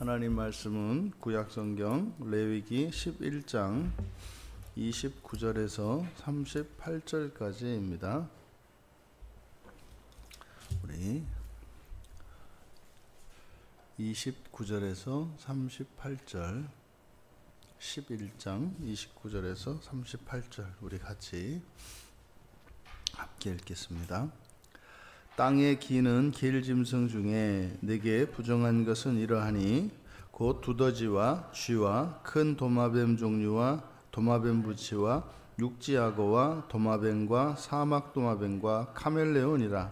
하나님 말씀은 구약성경 레위기 11장 29절에서 38절까지입니다. 우리 29절에서 38절 11장 29절에서 38절 우리 같이 함께 읽겠습니다. 땅에 기는 길짐승 중에 내게 부정한 것은 이러하니 곧 두더지와 쥐와 큰 도마뱀 종류와 도마뱀 부치와 육지악어와 도마뱀과 사막 도마뱀과 카멜레온이라.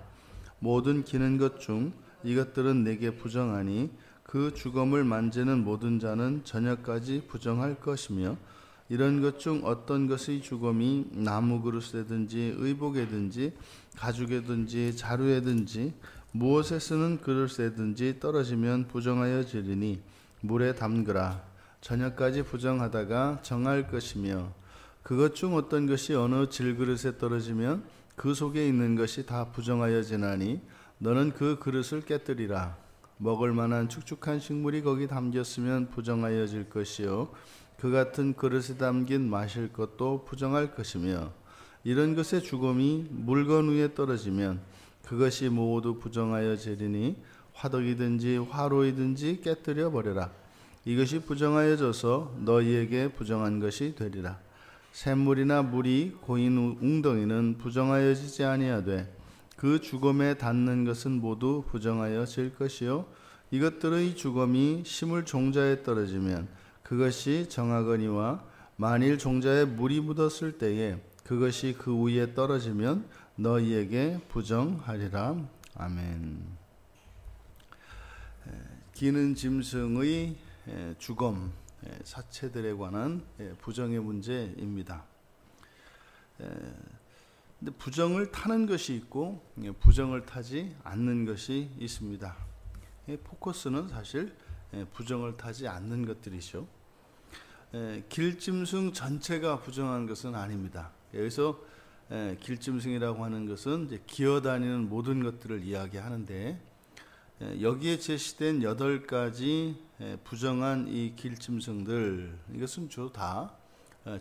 모든 기는 것 중 이것들은 내게 부정하니 그 주검을 만지는 모든 자는 저녁까지 부정할 것이며, 이런 것 중 어떤 것의 주검이 나무 그릇에든지 의복에든지 가죽에든지 자루에든지 무엇에 쓰는 그릇에든지 떨어지면 부정하여 지리니 물에 담그라. 저녁까지 부정하다가 정할 것이며, 그것 중 어떤 것이 어느 질그릇에 떨어지면 그 속에 있는 것이 다 부정하여 지나니 너는 그 그릇을 깨뜨리라. 먹을 만한 축축한 식물이 거기 담겼으면 부정하여질 것이요, 그 같은 그릇에 담긴 마실 것도 부정할 것이며, 이런 것의 주검이 물건 위에 떨어지면 그것이 모두 부정하여지리니 화덕이든지 화로이든지 깨뜨려 버려라. 이것이 부정하여져서 너희에게 부정한 것이 되리라. 샘물이나 물이 고인 웅덩이는 부정하여지지 아니하되 그 주검에 닿는 것은 모두 부정하여질 것이요, 이것들의 주검이 심을 종자에 떨어지면 그것이 정하거니와 만일 종자에 물이 묻었을 때에 그것이 그 위에 떨어지면 너희에게 부정하리라. 아멘. 기는 짐승의 주검, 사체들에 관한 부정의 문제입니다. 근데 부정을 타는 것이 있고 부정을 타지 않는 것이 있습니다. 포커스는 사실 부정을 타지 않는 것들이죠. 길짐승 전체가 부정한 것은 아닙니다. 여기서 길짐승이라고 하는 것은 이제 기어다니는 모든 것들을 이야기하는데, 여기에 제시된 8가지 부정한 이 길짐승들, 이것은 주로 다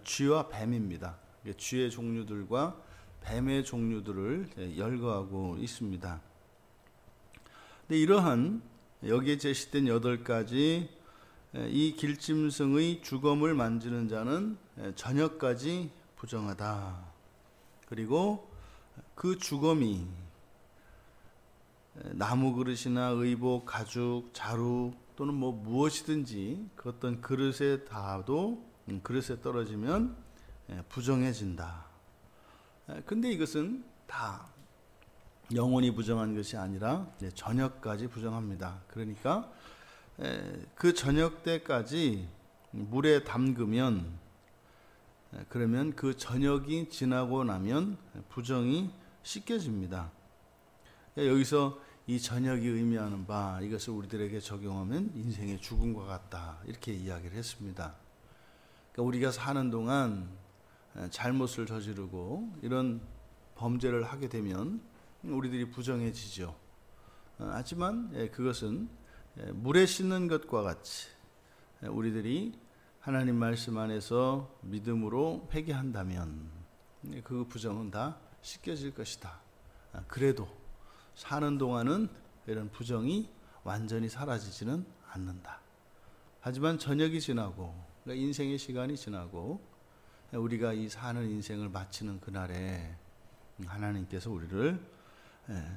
쥐와 뱀입니다. 쥐의 종류들과 뱀의 종류들을 열거하고 있습니다. 근데 이러한 여기에 제시된 8가지 이 길짐승의 주검을 만지는 자는 저녁까지 부정하다. 그리고 그 주검이 나무 그릇이나 의복, 가죽, 자루 또는 무엇이든지 그 어떤 그릇에 닿아도 그릇에 떨어지면 부정해진다. 근데 이것은 다 영원히 부정한 것이 아니라 저녁까지 부정합니다. 그러니까 그 저녁 때까지 물에 담그면, 그러면 그 저녁이 지나고 나면 부정이 씻겨집니다. 여기서 이 저녁이 의미하는 바, 이것을 우리들에게 적용하면 인생의 죽음과 같다, 이렇게 이야기를 했습니다. 그러니까 우리가 사는 동안 잘못을 저지르고 이런 범죄를 하게 되면 우리들이 부정해지죠. 하지만 그것은 물에 씻는 것과 같이 우리들이 하나님 말씀 안에서 믿음으로 회개한다면 그 부정은 다 씻겨질 것이다. 그래도 사는 동안은 이런 부정이 완전히 사라지지는 않는다. 하지만 저녁이 지나고, 그러니까 인생의 시간이 지나고 우리가 이 사는 인생을 마치는 그날에 하나님께서 우리를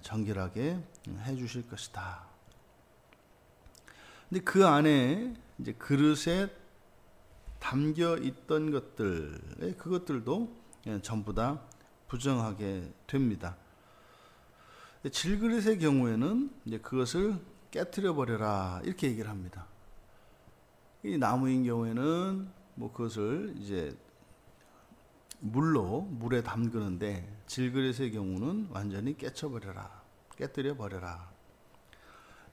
정결하게 해주실 것이다. 근데 그 안에 이제 그릇에 담겨 있던 것들, 그것들도 전부 다 부정하게 됩니다. 질그릇의 경우에는 이제 그것을 깨트려 버려라, 이렇게 얘기를 합니다. 이 나무인 경우에는 그것을 이제 물에 담그는데, 질그릇의 경우는 완전히 깨뜨려 버려라.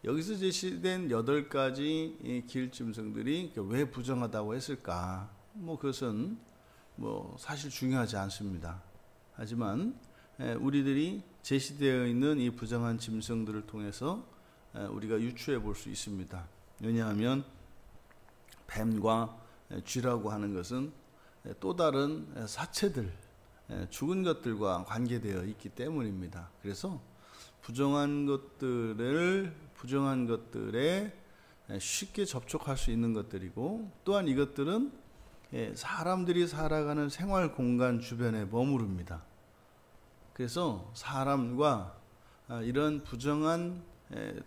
여기서 제시된 8가지 이 길짐승들이 왜 부정하다고 했을까? 그것은 사실 중요하지 않습니다. 하지만 우리들이 제시되어 있는 이 부정한 짐승들을 통해서 우리가 유추해 볼 수 있습니다. 왜냐하면 뱀과 쥐라고 하는 것은 또 다른 사체들, 죽은 것들과 관계되어 있기 때문입니다. 그래서 부정한 것들에 쉽게 접촉할 수 있는 것들이고, 또한 이것들은 사람들이 살아가는 생활 공간 주변에 머무릅니다. 그래서 사람과 이런 부정한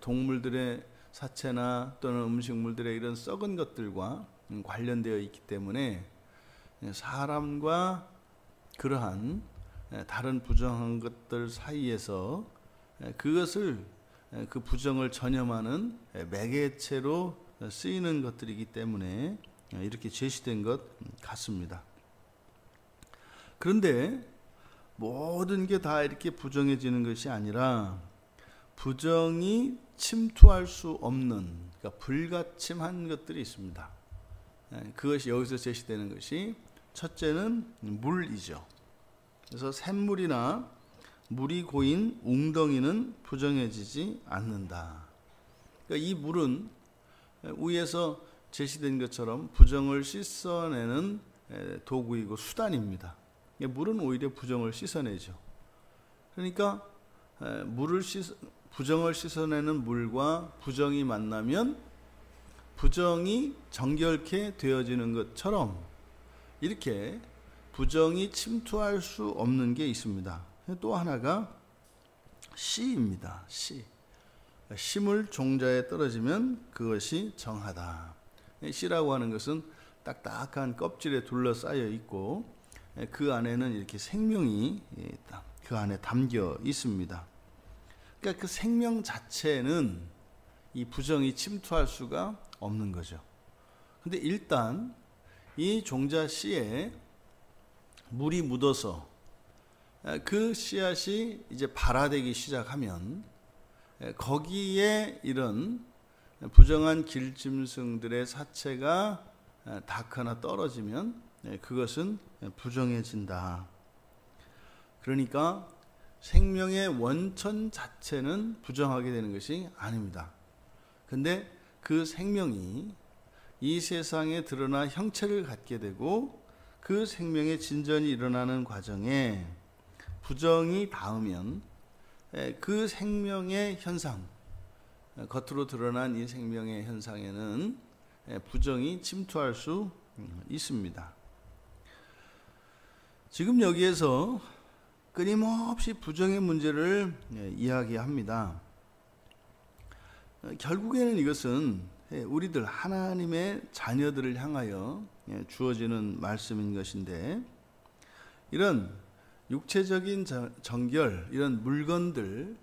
동물들의 사체나 또는 음식물들의 이런 썩은 것들과 관련되어 있기 때문에 사람과 그러한 다른 부정한 것들 사이에서 그것을 그 부정을 전염하는 매개체로 쓰이는 것들이기 때문에 이렇게 제시된 것 같습니다. 그런데 모든 게 다 이렇게 부정해지는 것이 아니라 부정이 침투할 수 없는, 그러니까 불가침한 것들이 있습니다. 그것이 여기서 제시되는 것이, 첫째는 물이죠. 그래서 샘물이나 물이 고인 웅덩이는 부정해지지 않는다. 그러니까 이 물은 위에서 제시된 것처럼 부정을 씻어내는 도구이고 수단입니다. 물은 오히려 부정을 씻어내죠. 그러니까 부정을 씻어내는 물과 부정이 만나면 부정이 정결케 되어지는 것처럼 이렇게 부정이 침투할 수 없는 게 있습니다. 또 하나가 씨입니다. 씨. 씨물 종자에 떨어지면 그것이 정하다. 씨라고 하는 것은 딱딱한 껍질에 둘러싸여 있고 그 안에는 이렇게 생명이 그 안에 담겨 있습니다. 그러니까 그 생명 자체는 이 부정이 침투할 수가 없는 거죠. 근데 일단 이 종자 씨에 물이 묻어서 그 씨앗이 이제 발화되기 시작하면 거기에 이런 부정한 길짐승들의 사체가 닿거나 떨어지면 그것은 부정해진다. 그러니까 생명의 원천 자체는 부정하게 되는 것이 아닙니다. 근데 그 생명이 이 세상에 드러나 형체를 갖게 되고 그 생명의 진전이 일어나는 과정에 부정이 닿으면 그 생명의 현상, 겉으로 드러난 이 생명의 현상에는 부정이 침투할 수 있습니다. 지금 여기에서 끊임없이 부정의 문제를 이야기합니다. 결국에는 이것은 우리들 하나님의 자녀들을 향하여 주어지는 말씀인 것인데, 이런 육체적인 정결, 이런 물건들,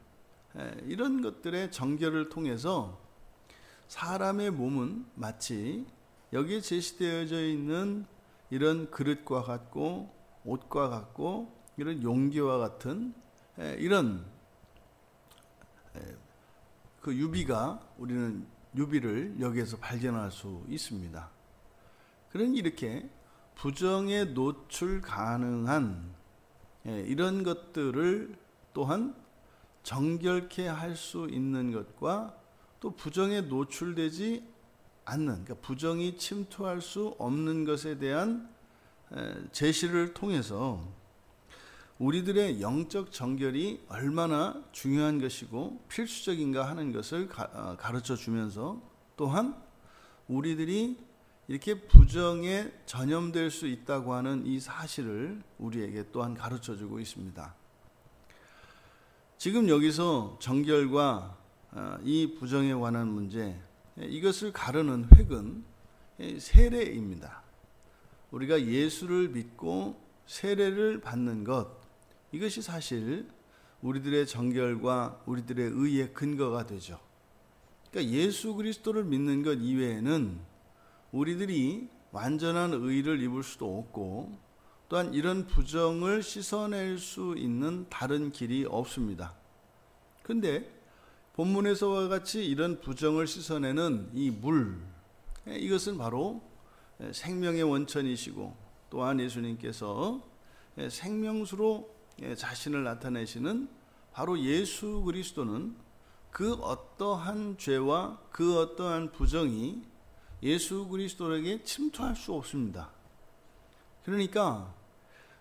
이런 것들의 정결을 통해서 사람의 몸은 마치 여기에 제시되어져 있는 이런 그릇과 같고 옷과 같고 이런 용기와 같은 이런 그 우리는 유비를 여기에서 발견할 수 있습니다. 그러니 이렇게 부정에 노출 가능한 이런 것들을 또한 정결케 할 수 있는 것과 또 부정에 노출되지 않는, 그러니까 부정이 침투할 수 없는 것에 대한 제시를 통해서 우리들의 영적 정결이 얼마나 중요한 것이고 필수적인가 하는 것을 가르쳐 주면서, 또한 우리들이 이렇게 부정에 전염될 수 있다고 하는 이 사실을 우리에게 또한 가르쳐 주고 있습니다. 지금 여기서 정결과 이 부정에 관한 문제, 이것을 가르는 획은 세례입니다. 우리가 예수를 믿고 세례를 받는 것, 이것이 사실 우리들의 정결과 우리들의 의의 근거가 되죠. 그러니까 예수 그리스도를 믿는 것 이외에는 우리들이 완전한 의를 입을 수도 없고, 또한 이런 부정을 씻어낼 수 있는 다른 길이 없습니다. 그런데 본문에서와 같이 이런 부정을 씻어내는 이 물, 이것은 바로 생명의 원천이시고, 또한 예수님께서 생명수로 자신을 나타내시는 바로 예수 그리스도는 그 어떠한 죄와 그 어떠한 부정이 예수 그리스도에게 침투할 수 없습니다. 그러니까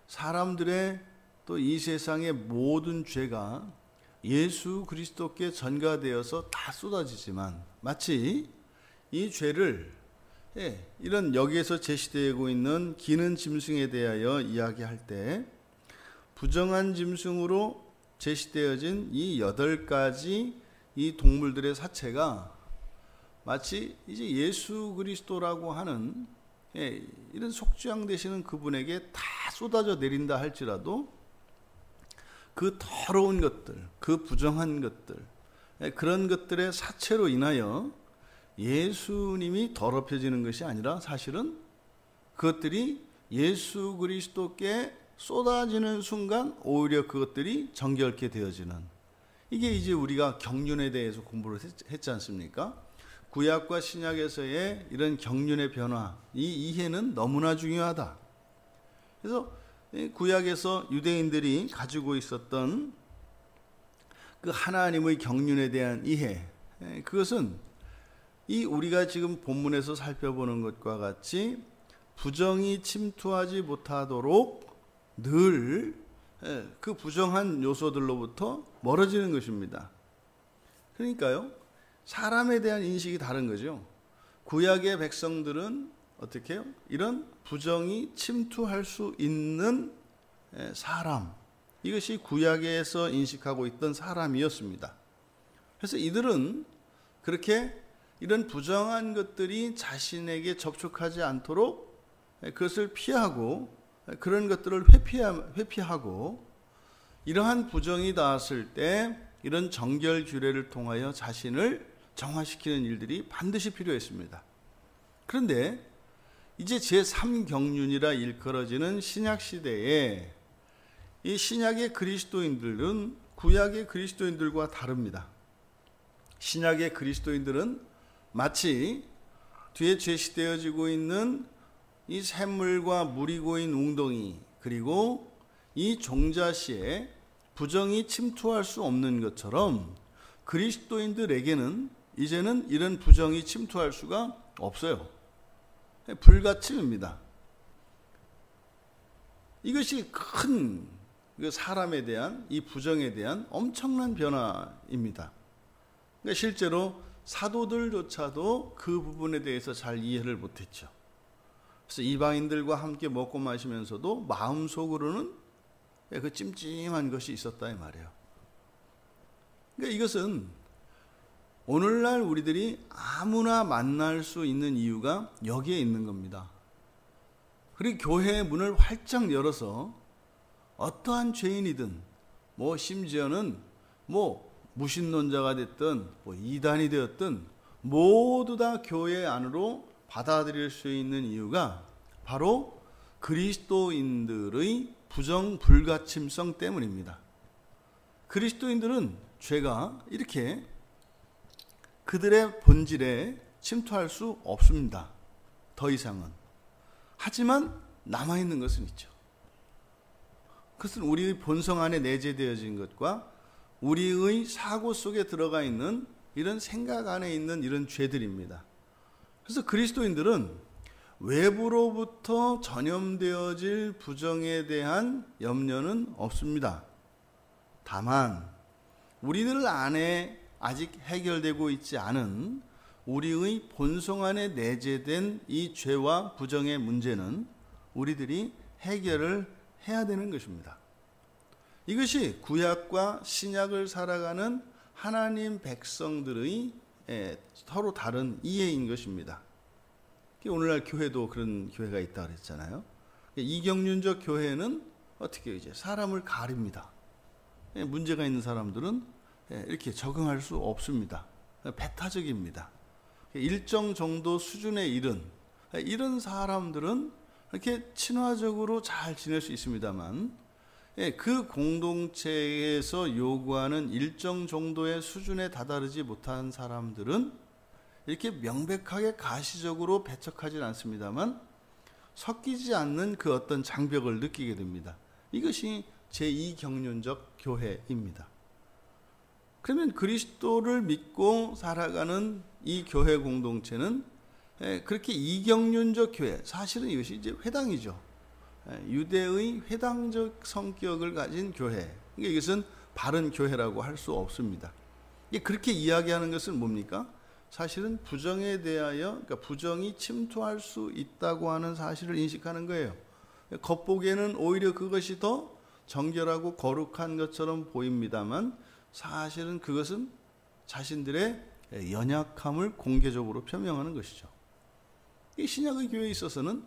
사람들의 또 이 세상의 모든 죄가 예수 그리스도께 전가되어서 다 쏟아지지만 마치 이 죄를 이런 여기에서 제시되고 있는 기는 짐승에 대하여 이야기할 때 부정한 짐승으로 제시되어진 이 8가지 이 동물들의 사체가 마치 이제 예수 그리스도라고 하는 이런 속죄양 되시는 그분에게 다 쏟아져 내린다 할지라도 그 더러운 것들, 그 부정한 것들, 그런 것들의 사체로 인하여 예수님이 더럽혀지는 것이 아니라 사실은 그것들이 예수 그리스도께 쏟아지는 순간 오히려 그것들이 정결케 되어지는, 이게 이제 우리가 경륜에 대해서 공부를 했지 않습니까? 구약과 신약에서의 이런 경륜의 변화, 이 이해는 너무나 중요하다. 그래서 구약에서 유대인들이 가지고 있었던 그 하나님의 경륜에 대한 이해, 그것은 이 우리가 지금 본문에서 살펴보는 것과 같이 부정이 침투하지 못하도록 늘 그 부정한 요소들로부터 멀어지는 것입니다. 그러니까요, 사람에 대한 인식이 다른 거죠. 구약의 백성들은 어떻게 해요? 이런 부정이 침투할 수 있는 사람, 이것이 구약에서 인식하고 있던 사람이었습니다. 그래서 이들은 그렇게 이런 부정한 것들이 자신에게 접촉하지 않도록 그것을 피하고 그런 것들을 회피하고 이러한 부정이 닿았을 때 이런 정결 규례를 통하여 자신을 정화시키는 일들이 반드시 필요했습니다. 그런데 이제 제3경륜이라 일컬어지는 신약시대에 이 신약의 그리스도인들은 구약의 그리스도인들과 다릅니다. 신약의 그리스도인들은 마치 뒤에 제시되어지고 있는 이 샘물과 물이 고인 웅덩이, 그리고 이 종자시에 부정이 침투할 수 없는 것처럼 그리스도인들에게는 이제는 이런 부정이 침투할 수가 없어요. 불가침입니다. 이것이 큰 사람에 대한 이 부정에 대한 엄청난 변화입니다. 그러니까 실제로 사도들조차도 그 부분에 대해서 잘 이해를 못했죠. 그래서 이방인들과 함께 먹고 마시면서도 마음속으로는 그 찜찜한 것이 있었다 이 말이에요. 그러니까 이것은 오늘날 우리들이 아무나 만날 수 있는 이유가 여기에 있는 겁니다. 그리고 교회의 문을 활짝 열어서 어떠한 죄인이든 심지어는 무신론자가 됐든 이단이 되었든 모두 다 교회 안으로 받아들일 수 있는 이유가 바로 그리스도인들의 부정 불가침성 때문입니다. 그리스도인들은 죄가 이렇게 그들의 본질에 침투할 수 없습니다. 더 이상은. 하지만 남아있는 것은 있죠. 그것은 우리의 본성 안에 내재되어진 것과 우리의 사고 속에 들어가 있는 이런 생각 안에 있는 이런 죄들입니다. 그래서 그리스도인들은 외부로부터 전염되어질 부정에 대한 염려는 없습니다. 다만 우리들 안에 아직 해결되고 있지 않은 우리의 본성 안에 내재된 이 죄와 부정의 문제는 우리들이 해결을 해야 되는 것입니다. 이것이 구약과 신약을 살아가는 하나님 백성들의 서로 다른 이해인 것입니다. 오늘날 교회도 그런 교회가 있다고 그랬잖아요. 이경륜적 교회는 어떻게 이제 사람을 가립니다. 문제가 있는 사람들은 이렇게 적응할 수 없습니다. 배타적입니다. 일정 정도 수준에 이른 이런 사람들은 이렇게 친화적으로 잘 지낼 수 있습니다만 그 공동체에서 요구하는 일정 정도의 수준에 다다르지 못한 사람들은 이렇게 명백하게 가시적으로 배척하지는 않습니다만 섞이지 않는 그 어떤 장벽을 느끼게 됩니다. 이것이 제2경륜적 교회입니다. 그러면 그리스도를 믿고 살아가는 이 교회 공동체는 그렇게 이경륜적 교회, 사실은 이것이 이제 회당이죠. 유대의 회당적 성격을 가진 교회. 그러니까 이것은 바른 교회라고 할 수 없습니다. 그렇게 이야기하는 것은 뭡니까? 사실은 부정에 대하여, 그러니까 부정이 침투할 수 있다고 하는 사실을 인식하는 거예요. 겉보기에는 오히려 그것이 더 정결하고 거룩한 것처럼 보입니다만 사실은 그것은 자신들의 연약함을 공개적으로 표명하는 것이죠. 이 신약의 교회에 있어서는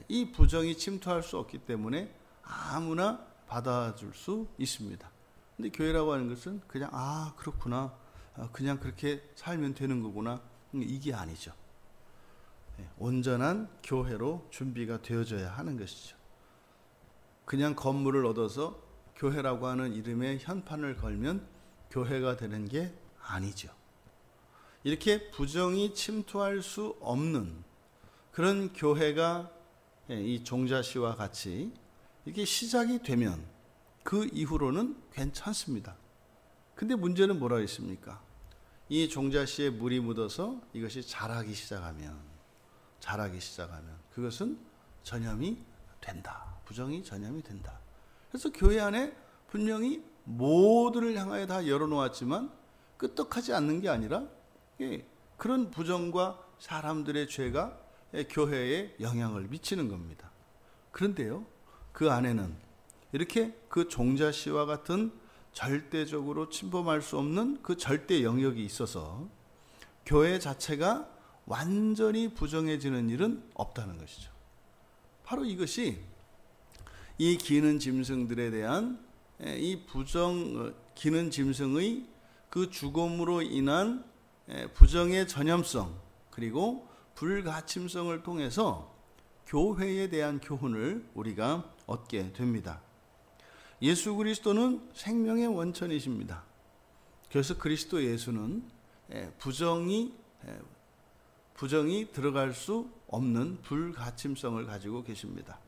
이 부정이 침투할 수 없기 때문에 아무나 받아줄 수 있습니다. 근데 교회라고 하는 것은 그냥 그렇구나, 그냥 그렇게 살면 되는 거구나, 이게 아니죠. 온전한 교회로 준비가 되어져야 하는 것이죠. 그냥 건물을 얻어서 교회라고 하는 이름의 현판을 걸면 교회가 되는 게 아니죠. 이렇게 부정이 침투할 수 없는 그런 교회가 이 종자씨와 같이 이게 시작이 되면 그 이후로는 괜찮습니다. 근데 문제는 뭐라 했습니까? 이 종자씨에 물이 묻어서 이것이 자라기 시작하면 그것은 전염이 된다. 부정이 전염이 된다. 그래서 교회 안에 분명히 모두를 향하여 다 열어놓았지만 끄떡하지 않는 게 아니라 그런 부정과 사람들의 죄가 교회에 영향을 미치는 겁니다. 그런데요, 그 안에는 이렇게 그 종자씨와 같은 절대적으로 침범할 수 없는 그 절대 영역이 있어서 교회 자체가 완전히 부정해지는 일은 없다는 것이죠. 바로 이것이 이 기는 짐승들에 대한 이 기는 짐승의 그 죽음으로 인한 부정의 전염성 그리고 불가침성을 통해서 교회에 대한 교훈을 우리가 얻게 됩니다. 예수 그리스도는 생명의 원천이십니다. 그래서 그리스도 예수는 부정이 들어갈 수 없는 불가침성을 가지고 계십니다.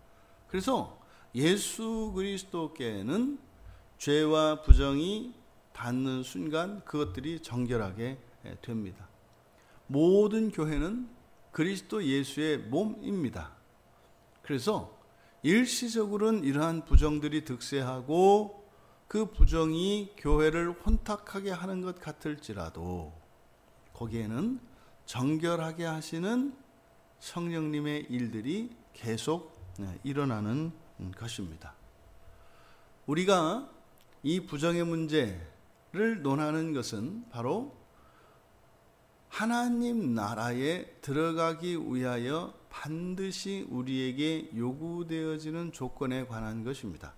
그래서 예수 그리스도께는 죄와 부정이 닿는 순간 그것들이 정결하게 됩니다. 모든 교회는 그리스도 예수의 몸입니다. 그래서 일시적으로는 이러한 부정들이 득세하고 그 부정이 교회를 혼탁하게 하는 것 같을지라도 거기에는 정결하게 하시는 성령님의 일들이 계속 일어나는 것입니다. 우리가 이 부정의 문제를 논하는 것은 바로 하나님 나라에 들어가기 위하여 반드시 우리에게 요구되어지는 조건에 관한 것입니다.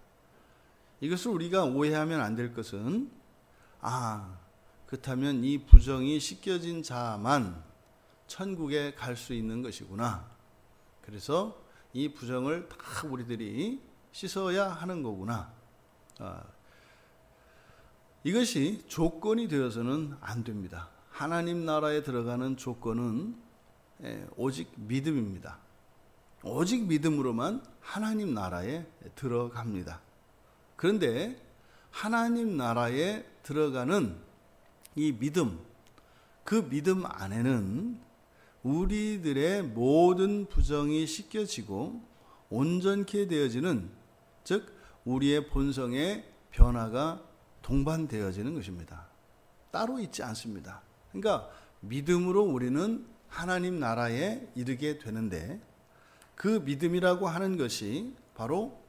이것을 우리가 오해하면 안 될 것은 그렇다면 이 부정이 씻겨진 자만 천국에 갈 수 있는 것이구나. 그래서 이 부정을 다 우리들이 씻어야 하는 거구나. 이것이 조건이 되어서는 안 됩니다. 하나님 나라에 들어가는 조건은 오직 믿음입니다. 오직 믿음으로만 하나님 나라에 들어갑니다. 그런데 하나님 나라에 들어가는 이 믿음, 그 믿음 안에는 우리들의 모든 부정이 씻겨지고 온전케 되어지는, 즉 우리의 본성의 변화가 동반되어지는 것입니다. 따로 있지 않습니다. 그러니까 믿음으로 우리는 하나님 나라에 이르게 되는데 그 믿음이라고 하는 것이 바로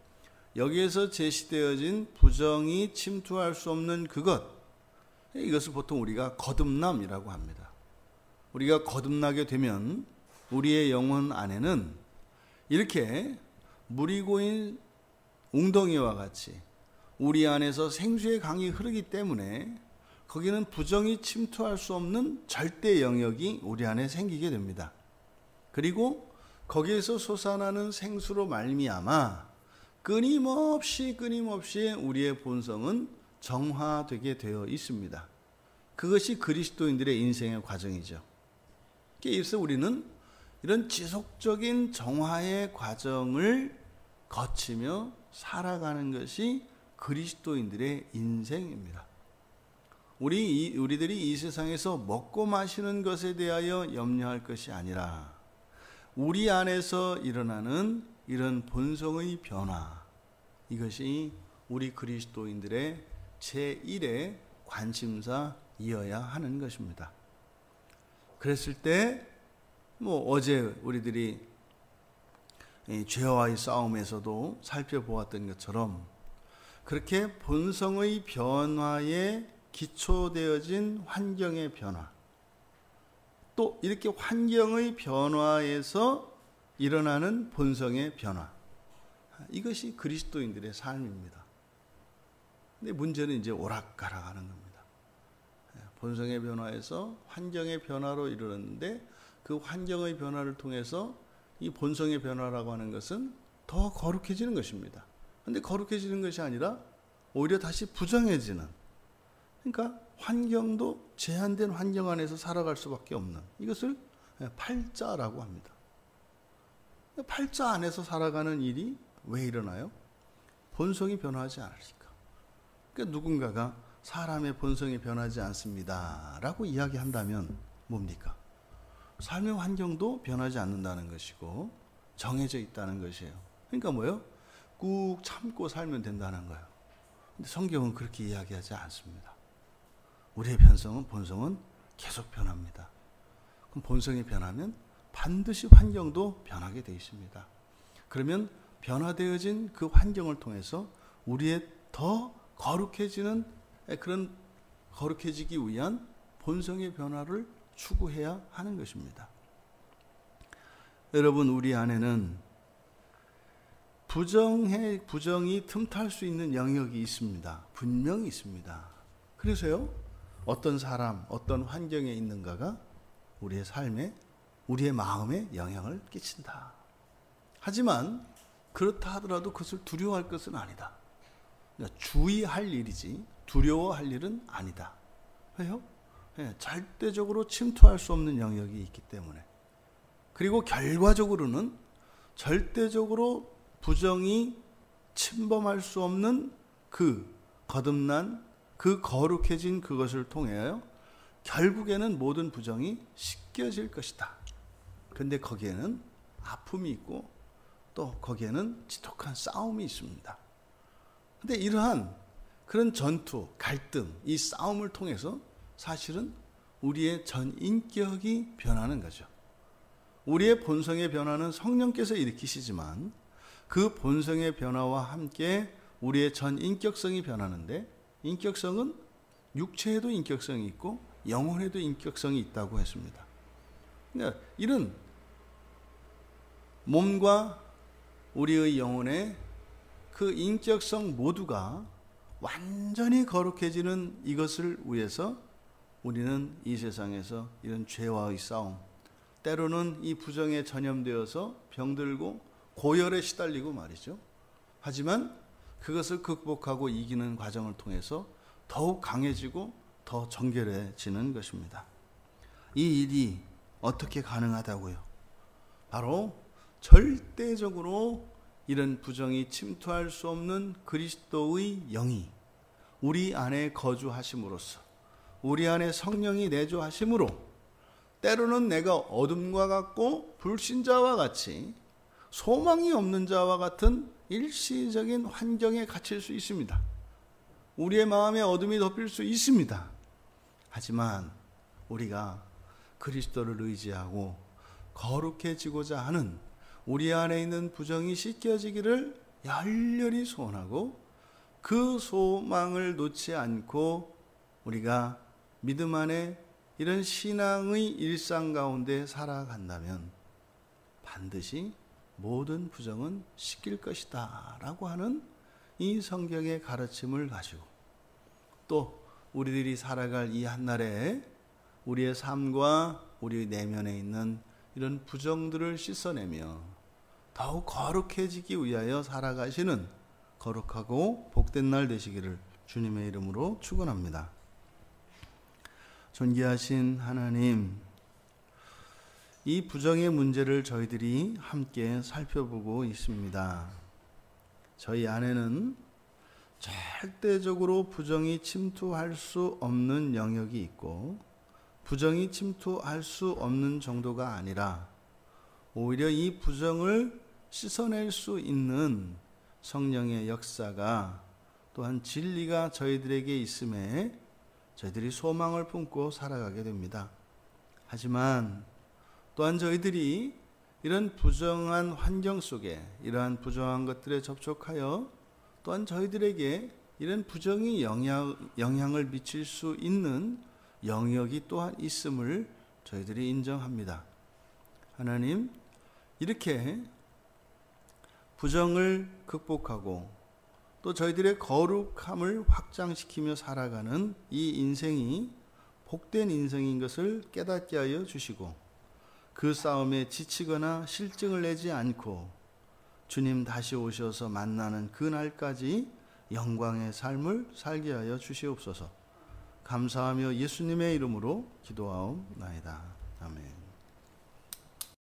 여기에서 제시되어진 부정이 침투할 수 없는 그것, 이것을 보통 우리가 거듭남이라고 합니다. 우리가 거듭나게 되면 우리의 영혼 안에는 이렇게 물이 고인 웅덩이와 같이 우리 안에서 생수의 강이 흐르기 때문에 거기는 부정이 침투할 수 없는 절대 영역이 우리 안에 생기게 됩니다. 그리고 거기에서 솟아나는 생수로 말미암아 끊임없이 우리의 본성은 정화되게 되어 있습니다. 그것이 그리스도인들의 인생의 과정이죠. 그래서 우리는 이런 지속적인 정화의 과정을 거치며 살아가는 것이 그리스도인들의 인생입니다. 우리들이 이 세상에서 먹고 마시는 것에 대하여 염려할 것이 아니라 우리 안에서 일어나는 이런 본성의 변화, 이것이 우리 그리스도인들의 제1의 관심사이어야 하는 것입니다. 그랬을 때 어제 우리들이 죄와의 싸움에서도 살펴보았던 것처럼 그렇게 본성의 변화에 기초되어진 환경의 변화, 또 이렇게 환경의 변화에서 일어나는 본성의 변화, 이것이 그리스도인들의 삶입니다. 근데 문제는 이제 오락가락하는 겁니다. 본성의 변화에서 환경의 변화로 이르렀는데 그 환경의 변화를 통해서 이 본성의 변화라고 하는 것은 더 거룩해지는 것입니다. 그런데 거룩해지는 것이 아니라 오히려 다시 부정해지는, 그러니까 환경도 제한된 환경 안에서 살아갈 수밖에 없는, 이것을 팔자라고 합니다. 팔자 안에서 살아가는 일이 왜 일어나요? 본성이 변하지 않으니까. 그러니까 누군가가 사람의 본성이 변하지 않습니다 라고 이야기한다면 뭡니까? 삶의 환경도 변하지 않는다는 것이고 정해져 있다는 것이에요. 그러니까 뭐예요? 꾹 참고 살면 된다는 거예요. 근데 성경은 그렇게 이야기하지 않습니다. 우리의 본성은 계속 변합니다. 그럼 본성이 변하면 반드시 환경도 변하게 되어 있습니다. 그러면 변화되어진 그 환경을 통해서 우리의 더 거룩해지는, 그런 거룩해지기 위한 본성의 변화를 추구해야 하는 것입니다. 여러분, 우리 안에는 부정이 틈탈 수 있는 영역이 있습니다. 분명히 있습니다. 그래서요, 어떤 사람, 어떤 환경에 있는가가 우리의 삶에, 우리의 마음에 영향을 끼친다. 하지만 그렇다 하더라도 그것을 두려워할 것은 아니다. 그러니까 주의할 일이지 두려워할 일은 아니다. 왜요? 절대적으로 침투할 수 없는 영역이 있기 때문에. 그리고 결과적으로는 절대적으로 부정이 침범할 수 없는 그 거듭난, 그 거룩해진 그것을 통하여 결국에는 모든 부정이 씻겨질 것이다. 그런데 거기에는 아픔이 있고 또 거기에는 지독한 싸움이 있습니다. 그런데 이러한 그런 전투, 갈등, 이 싸움을 통해서 사실은 우리의 전 인격이 변하는 거죠. 우리의 본성의 변화는 성령께서 일으키시지만 그 본성의 변화와 함께 우리의 전 인격성이 변하는데, 인격성은 육체에도 인격성이 있고 영혼에도 인격성이 있다고 했습니다. 그러니까 이런 몸과 우리의 영혼의 그 인격성 모두가 완전히 거룩해지는 이것을 위해서 우리는 이 세상에서 이런 죄와의 싸움, 때로는 이 부정에 전염되어서 병들고 고열에 시달리고 말이죠. 하지만 그것을 극복하고 이기는 과정을 통해서 더욱 강해지고 더 정결해지는 것입니다. 이 일이 어떻게 가능하다고요? 바로 절대적으로 이런 부정이 침투할 수 없는 그리스도의 영이 우리 안에 거주하심으로써, 우리 안에 성령이 내주하심으로 때로는 내가 어둠과 같고 불신자와 같이 소망이 없는 자와 같은 일시적인 환경에 갇힐 수 있습니다. 우리의 마음에 어둠이 덮일 수 있습니다. 하지만 우리가 그리스도를 의지하고 거룩해지고자 하는 우리 안에 있는 부정이 씻겨지기를 열렬히 소원하고 그 소망을 놓지 않고 우리가 믿음 안에 이런 신앙의 일상 가운데 살아간다면 반드시 모든 부정은 씻길 것이다 라고 하는 이 성경의 가르침을 가지고 또 우리들이 살아갈 이 한날에 우리의 삶과 우리 내면에 있는 이런 부정들을 씻어내며 더욱 거룩해지기 위하여 살아가시는 거룩하고 복된 날 되시기를 주님의 이름으로 축원합니다. 존귀하신 하나님, 이 부정의 문제를 저희들이 함께 살펴보고 있습니다. 저희 안에는 절대적으로 부정이 침투할 수 없는 영역이 있고, 부정이 침투할 수 없는 정도가 아니라 오히려 이 부정을 씻어낼 수 있는 성령의 역사가, 또한 진리가 저희들에게 있음에 저희들이 소망을 품고 살아가게 됩니다. 하지만 또한 저희들이 이런 부정한 환경 속에 이러한 부정한 것들에 접촉하여 또한 저희들에게 이런 부정이 영향을 미칠 수 있는 영역이 또한 있음을 저희들이 인정합니다. 하나님, 이렇게 부정을 극복하고 또 저희들의 거룩함을 확장시키며 살아가는 이 인생이 복된 인생인 것을 깨닫게 하여 주시고, 그 싸움에 지치거나 실증을 내지 않고 주님 다시 오셔서 만나는 그날까지 영광의 삶을 살게 하여 주시옵소서. 감사하며 예수님의 이름으로 기도하옵나이다. 아멘.